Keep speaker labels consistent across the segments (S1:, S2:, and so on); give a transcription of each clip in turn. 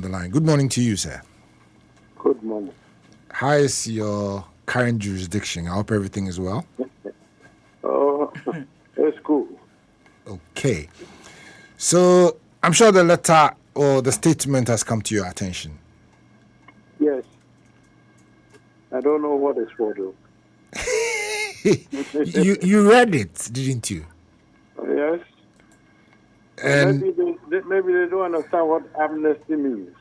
S1: the line. Good morning to you, sir.
S2: Good morning.
S1: How is your current jurisdiction? I hope everything is well.
S2: Oh, it's cool.
S1: Okay. So I'm sure the letter or the statement has come to your attention.
S2: Yes. I don't know what it's for, though.
S1: you read it, didn't you?
S2: Yes.
S1: And
S2: Maybe they don't understand what amnesty means.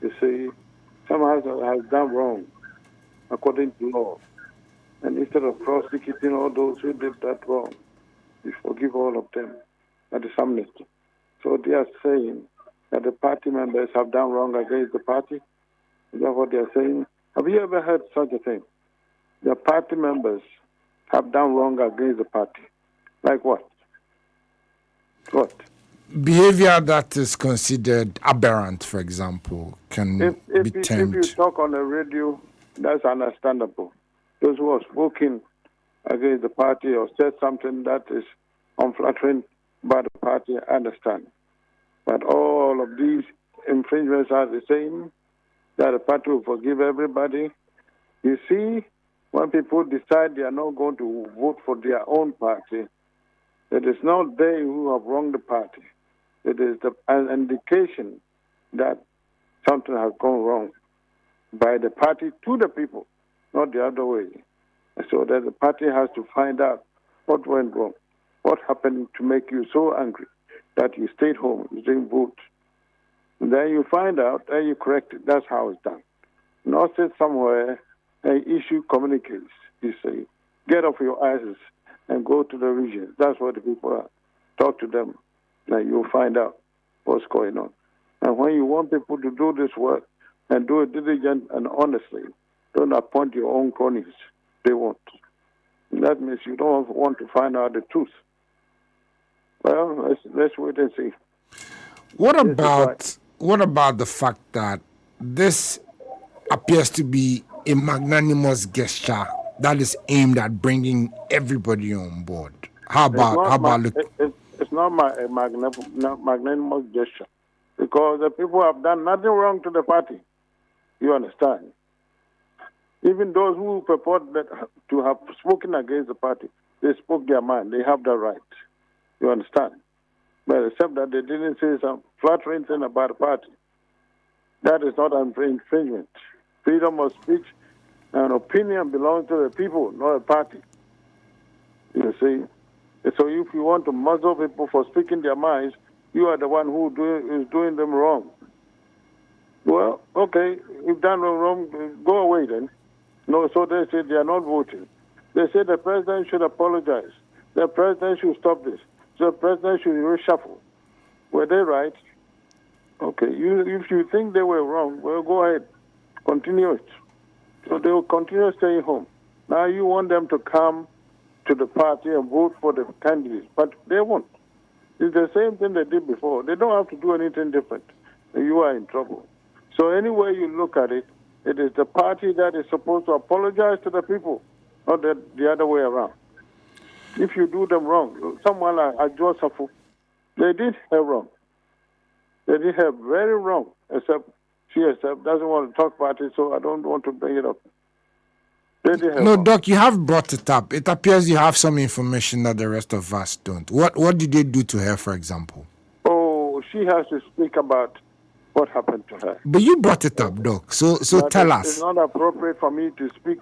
S2: You see, someone has done wrong according to law. And instead of prosecuting all those who did that wrong, you forgive all of them. That is amnesty. So they are saying that the party members have done wrong against the party. Is that what they are saying? Have you ever heard such a thing? The party members have done wrong against the party. Like what? What?
S1: behavior that is considered aberrant, for example, can be termed.
S2: If you talk on the radio, that's understandable. Those who have spoken against the party or said something that is unflattering by the party, I understand. But all of these infringements are the same, that the party will forgive everybody. You see, when people decide they are not going to vote for their own party, it is not they who have wronged the party. It is an indication that something has gone wrong by the party to the people, not the other way. So that the party has to find out what went wrong, what happened to make you so angry that you stayed home, you didn't vote. And then you find out, and you correct it. That's how it's done. Not sit somewhere and issue communiques. You say, get off your asses and go to the regions. That's what the people are. Talk to them, and you'll find out what's going on. And when you want people to do this work and do it diligent and honestly, don't appoint your own cronies. They won't. And that means you don't want to find out the truth. Well, let's wait and see.
S1: What about the fact that this appears to be a magnanimous gesture that is aimed at bringing everybody on board?
S2: It's not a magnanimous gesture, because the people have done nothing wrong to the party. You understand? Even those who purport that to have spoken against the party, they spoke their mind. They have the right. You understand? But except that they didn't say some flattering thing about the party. That is not an infringement. Freedom of speech and opinion belongs to the people, not a party. You see? So if you want to muzzle people for speaking their minds, you are the one who is doing them wrong. Well, okay, if done wrong, go away then. No, so they say they are not voting. They say the president should apologize. The president should stop this. The president should reshuffle. Were they right? Okay, if you think they were wrong, well, go ahead. Continue it. So they will continue staying home. Now you want them to come to the party and vote for the candidates, but they won't. It's the same thing they did before. They don't have to do anything different. You are in trouble. So any way you look at it, it is the party that is supposed to apologize to the people, not the other way around. If you do them wrong, someone like Joseph, they did her wrong. They did her very wrong, except she herself doesn't want to talk about it, so I don't want to bring it up. They did her wrong.
S1: Doc, you have brought it up. It appears you have some information that the rest of us don't. What did they do to her, for example?
S2: Oh, she has to speak about what happened to her.
S1: But you brought it up, Doc. So tell us.
S2: It's not appropriate for me to speak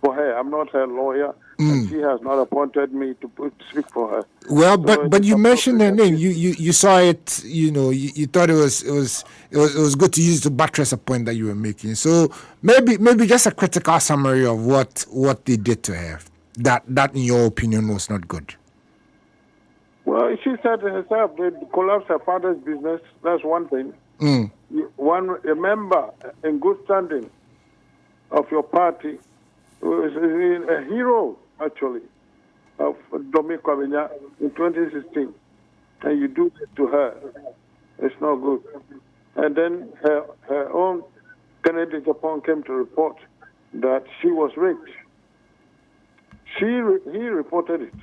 S2: for her. I'm not her lawyer, and she has not appointed me to speak for her.
S1: Well, but you mentioned her name. You saw it. You thought it was good to use to buttress a point that you were making. So maybe just a critical summary of what they did to her. That in your opinion was not good.
S2: Well, she said herself they collapsed her father's business. That's one thing. A member in good standing of your party was a hero, actually, of Domi Kwabenya in 2016. And you do this to her. It's not good. And then her own Kennedy Japan came to report that she was raped. He reported it,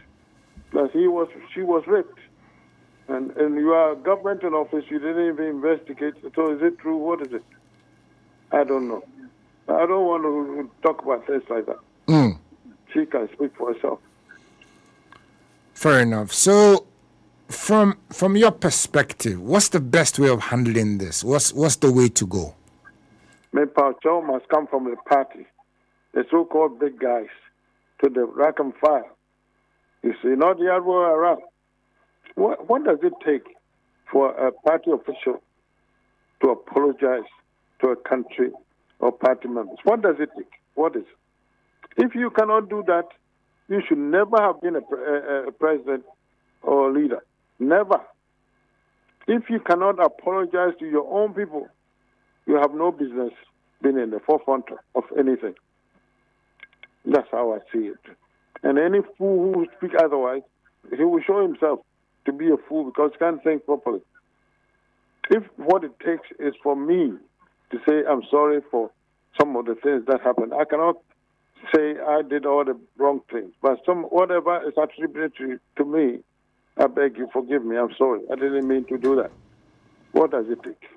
S2: that she was raped. And you are government in office, you didn't even investigate. So is it true? What is it? I don't know. I don't want to talk about things like that. She can speak for herself.
S1: Fair enough. So, from your perspective, what's the best way of handling this? What's the way to go?
S2: My Chow must come from the party, the so-called big guys, to the rank and file. You see, not the other way around. What does it take for a party official to apologize to a country or party members? What does it take? What is it? If you cannot do that, you should never have been a president or a leader. Never. If you cannot apologize to your own people, you have no business being in the forefront of anything. That's how I see it. And any fool who speaks otherwise, he will show himself to be a fool because he can't think properly. If what it takes is for me to say I'm sorry for some of the things that happened, I cannot say I did all the wrong things. But whatever is attributed to me, I beg you, forgive me, I'm sorry. I didn't mean to do that. What does it take?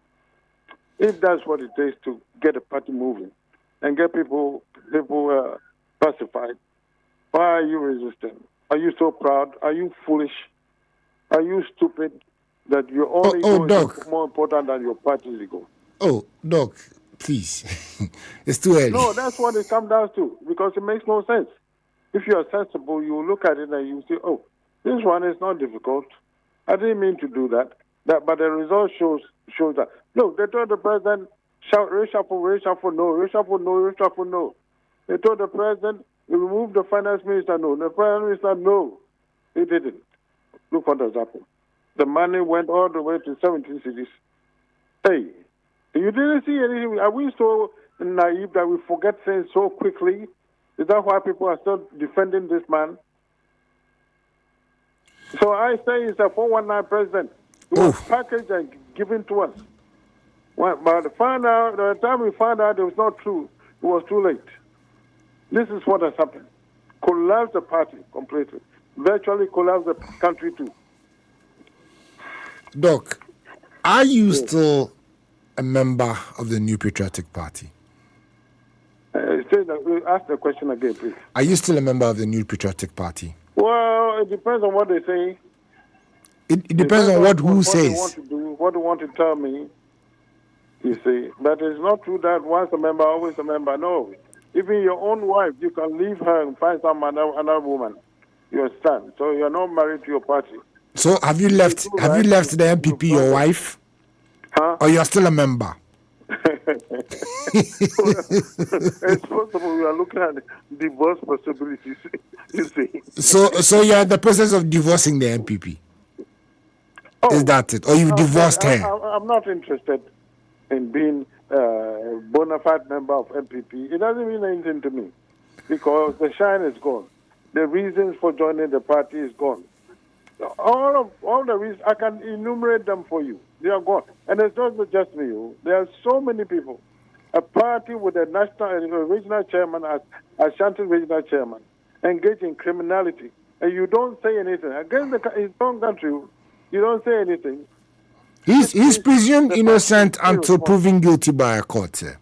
S2: If that's what it takes to get a party moving and get people pacified, why are you resisting? Are you so proud? Are you foolish? Are you stupid that your own ego is more important than your party's ego?
S1: Oh, Doc, please. It's too early.
S2: No, that's what it comes down to because it makes no sense. If you are sensible, you look at it and you say, oh, this one is not difficult. I didn't mean to do that. But the result shows that. Look, they told the president, reshuffle, no, reshuffle, no. They told the president, remove the finance minister, no. The finance minister, no. He didn't. Look what has happened. The money went all the way to 17 cities. Hey, you didn't see anything. Are we so naive that we forget things so quickly? Is that why people are still defending this man? So I say it's a 419 president. It was packaged and given to us. But by the time we found out it was not true, it was too late. This is what has happened. Collapse the party completely. Virtually collapse the country too.
S1: Doc, are you still a member of the New Patriotic Party?
S2: Ask the question again, please.
S1: Are you still a member of the New Patriotic Party?
S2: Well, it depends on what they say.
S1: It depends on who says.
S2: What they want to tell me, you see. But it's not true that once a member, always a member. No. Even your own wife, you can leave her and find another woman. You understand? So you're not married to your party.
S1: So have you left the MPP, your wife?
S2: Huh?
S1: Or you're still a member?
S2: It's possible we are looking at divorce possibilities, you see.
S1: So you're in the process of divorcing the MPP? Is that it? Or you've divorced her?
S2: I'm not interested in being a bona fide member of MPP. It doesn't mean anything to me because the shine is gone. The reasons for joining the party is gone. All the reasons, I can enumerate them for you. They are gone. And it's not just me. There are so many people. A party with a regional chairman, Ashanti regional chairman, engaged in criminality. And you don't say anything. Against his own country, you don't say anything.
S1: He's presumed innocent until proven guilty by a court, sir.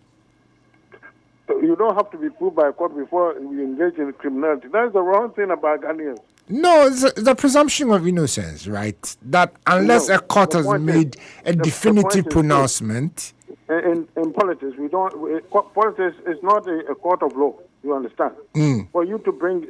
S2: You don't have to be proved by a court before you engage in criminality. That's the wrong thing about Ghanaians.
S1: No, it's the presumption of innocence, right? That unless a court has made a definitive pronouncement.
S2: In politics, politics is not a court of law. You understand? For you to bring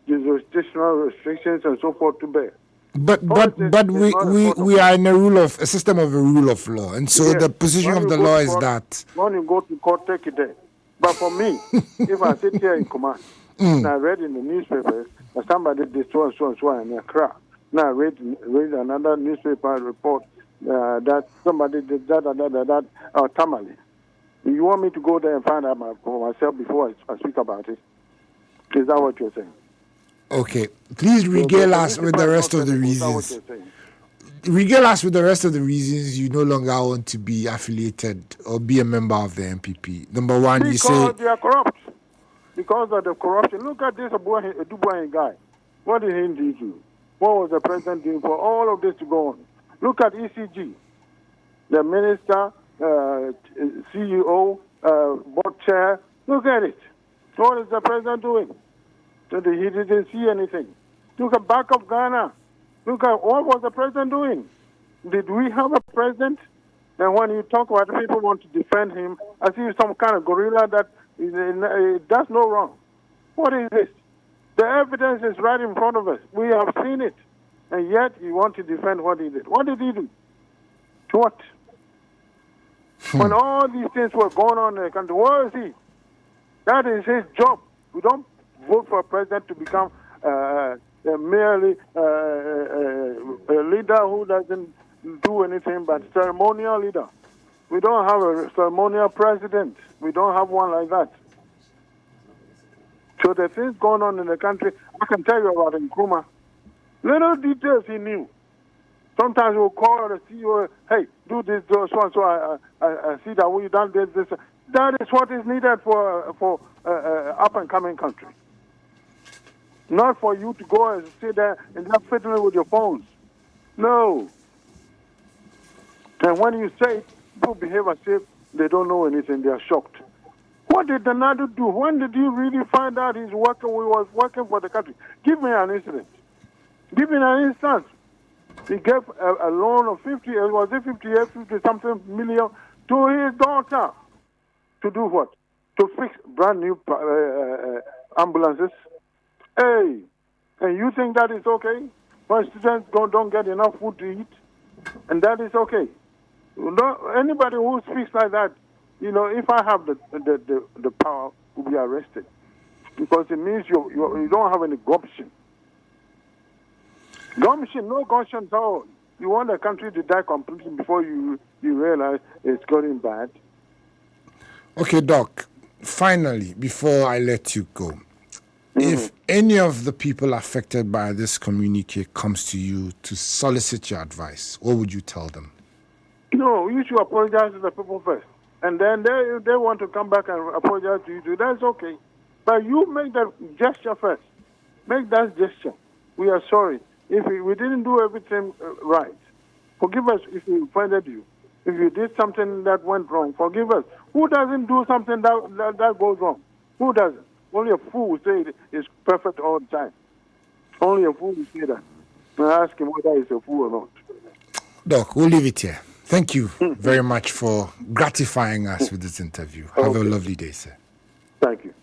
S2: jurisdictional restrictions and so forth to bear.
S1: But we are in a system of a rule of law, and so the position of the law is that
S2: when you go to court, take it there. But for me, if I sit here in command, and I read in the newspapers that somebody did so and so in Accra, now I read another newspaper report that somebody did that Tamale. You want me to go there and find out for myself before I speak about it? Is that what you're saying?
S1: Okay, please regale us with the rest of the reasons. Regale us with the rest of the reasons you no longer want to be affiliated or be a member of the MPP. Number one,
S2: because
S1: you say...
S2: Because they are corrupt. Because of the corruption. Look at this Dubois guy. What did he do? What was the president doing for all of this to go on? Look at ECG. The minister, CEO, board chair. Look at it. What is the president doing? He didn't see anything. Look at back of Ghana. Look at what was the president doing? Did we have a president? And when you talk about people want to defend him, as if some kind of gorilla that does no wrong. What is this? The evidence is right in front of us. We have seen it. And yet you want to defend what he did. What did he do? What? When all these things were going on in the country, where is he? That is his job. We don't vote for a president to become merely a leader who doesn't do anything but ceremonial leader. We don't have a ceremonial president. We don't have one like that. So the things going on in the country, I can tell you about Nkrumah. Little details he knew. Sometimes we'll call the CEO, hey, do this, do so and so. I see that we done this. That is what is needed for up and coming country. Not for you to go and sit there and just fiddling with your phones. No. And when you say it, people behave as if they don't know anything. They are shocked. What did the Nadu do? When did you really find out he was working for the country? Give me an incident. Give me an instance. He gave a loan of 50 something million to his daughter. To do what? To fix brand new ambulances. Hey, and you think that is okay? When students don't get enough food to eat, and that is okay. Anybody who speaks like that, if I have the power, will be arrested, because it means you don't have any gumption. No gumption at all. You want the country to die completely before you realize it's getting bad.
S1: Okay, Doc. Finally, before I let you go, if any of the people affected by this communique comes to you to solicit your advice, what would you tell them?
S2: No, you should apologize to the people first. And then they want to come back and apologize to you too. That's okay. But you make that gesture first. Make that gesture. We are sorry. If we didn't do everything right, forgive us if we offended you. If you did something that went wrong, forgive us. Who doesn't do something that goes wrong? Who doesn't? Only a fool will say it's perfect all the time. Only a fool will say that. And ask him whether he's a fool or not.
S1: Doc, we'll leave it here. Thank you very much for gratifying us with this interview. Have a lovely day, sir.
S2: Thank you.